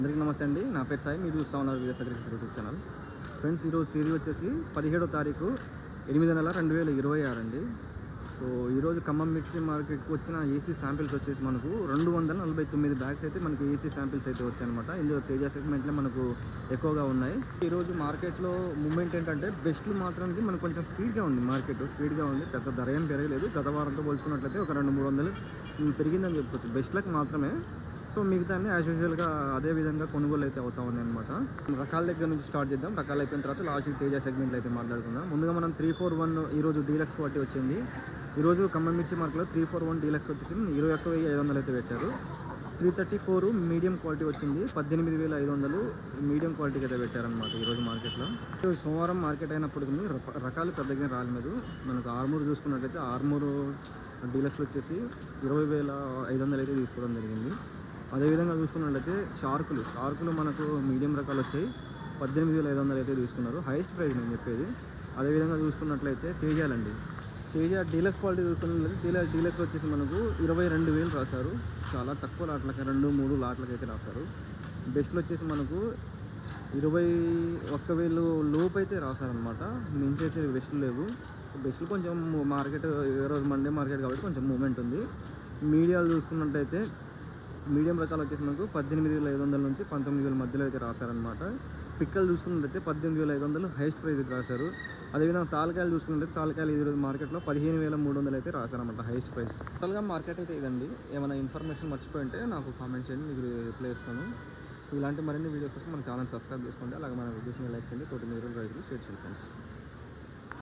అందరికీ నమస్తే అండి. నా పేరు సాయి. మీరు చూస్తూ ఉన్నారు VS agriculture YouTube channel. Friends, ఈరోజు తేదీ వచ్చేసి 17వ తారీఖు 8 నెల 2026 అండి. సో ఈరోజు ఖమ్మం మిర్చి మార్కెట్కి వచ్చిన ఏసీ శాంపిల్స్ వచ్చేసి మనకు 249 బ్యాగ్స్ అయితే మనకు ఏసీ శాంపిల్స్ అయితే వచ్చాయన్నమాట. ఇందులో తేజ సెగ్మెంట్లో మనకు ఎక్కువగా ఉన్నాయి. ఈరోజు మార్కెట్లో మూమెంట్ ఏంటంటే బెస్ట్లు మాత్రానికి మనకు కొంచెం స్పీడ్గా ఉంది. మార్కెట్ స్పీడ్గా ఉంది, పెద్ద ధర ఏం పెరగలేదు. గత వారంతో పోల్చుకున్నట్లయితే ఒక 200-300 పెరిగిందని చెప్పుకోవచ్చు బెస్ట్లకు మాత్రమే. సో మిగతా అన్ని యాజ్ యూజువల్గా అదే విధంగా కొనుగోలు అయితే అవుతా ఉన్నాయి అనమాట. రకాల దగ్గర నుంచి స్టార్ట్ చేద్దాం. రకాలు అయిపోయిన తర్వాత లాస్ట్ తేజ సెగ్మెంట్లో అయితే మాట్లాడుకుందాం. ముందుగా మనం 341 ఈరోజు డీలక్స్ క్వాలిటీ వచ్చింది. ఈరోజు ఖమ్మం మిర్చి మార్కెట్లో 341 డీలక్స్ వచ్చేసి 21,500 అయితే పెట్టారు. 334 మీడియం క్వాలిటీ వచ్చింది, 18,500 మీడియం క్వాలిటీకి అయితే పెట్టారనమాట ఈరోజు మార్కెట్లో. సోమవారం మార్కెట్ అయినప్పటికీ రకాలు పెద్దగా రాలేదు. మనకు ఆర్మూర్ చూసుకున్నట్లయితే ఆర్మూర్ డీలక్స్లో వచ్చేసి 20,500 అయితే తీసుకోవడం జరిగింది. అదేవిధంగా చూసుకున్నట్లయితే షార్కులు మనకు మీడియం రకాలు వచ్చాయి, 18,500 అయితే తీసుకున్నారు. హైయెస్ట్ ప్రైస్ నేను చెప్పేది. అదేవిధంగా చూసుకున్నట్లయితే తేజ డీలక్స్ క్వాలిటీ చూసుకున్నట్లయితే తేజ డీలక్స్ వచ్చేసి మనకు 22,000 రాశారు. చాలా తక్కువ లాట్లకి 2-3 లాట్లకి అయితే రాశారు. బెస్ట్లు వచ్చేసి మనకు 21,000 లోపు అయితే రాశారనమాట. మించి అయితే బెస్ట్లు లేవు. బెస్ట్లు కొంచెం మార్కెట్ ఈరోజు మండే మార్కెట్ కాబట్టి కొంచెం మూమెంట్ ఉంది. మీడియాలు చూసుకున్నట్టయితే మీడియం రకాలు వచ్చేసి మనకు 18,500 నుంచి 19,000 మధ్యలో అయితే రాశారనమాట. పిక్కలు చూసుకున్నట్లయితే 18,500 హైయెస్ట్ ప్రైస్ అయితే రాశారు. అదేవిధంగా తాలకాయలు చూసుకున్నట్లయితే తాలకాయలు ఈరోజు మార్కెట్లో 15,300 అయితే రాశారనమాట హైయెస్ట్ ప్రైస్. టోటల్గా మార్కెట్ అయితే ఇదండి. ఏమైనా ఇన్ఫర్మేషన్ మర్చిపోయి ఉంటే నాకు కామెంట్ చేయండి, మీకు రిప్లై ఇస్తాను. ఇలాంటి మరిన్ని వీడియోస్ కోసం మన ఛానల్ సబ్స్క్రైబ్ చేసుకోండి. అలాగే మన వీడియోస్ని లైక్ చేయండి. తోటి మీరు రైతులు షేర్ చేయండి ఫ్రెండ్స్.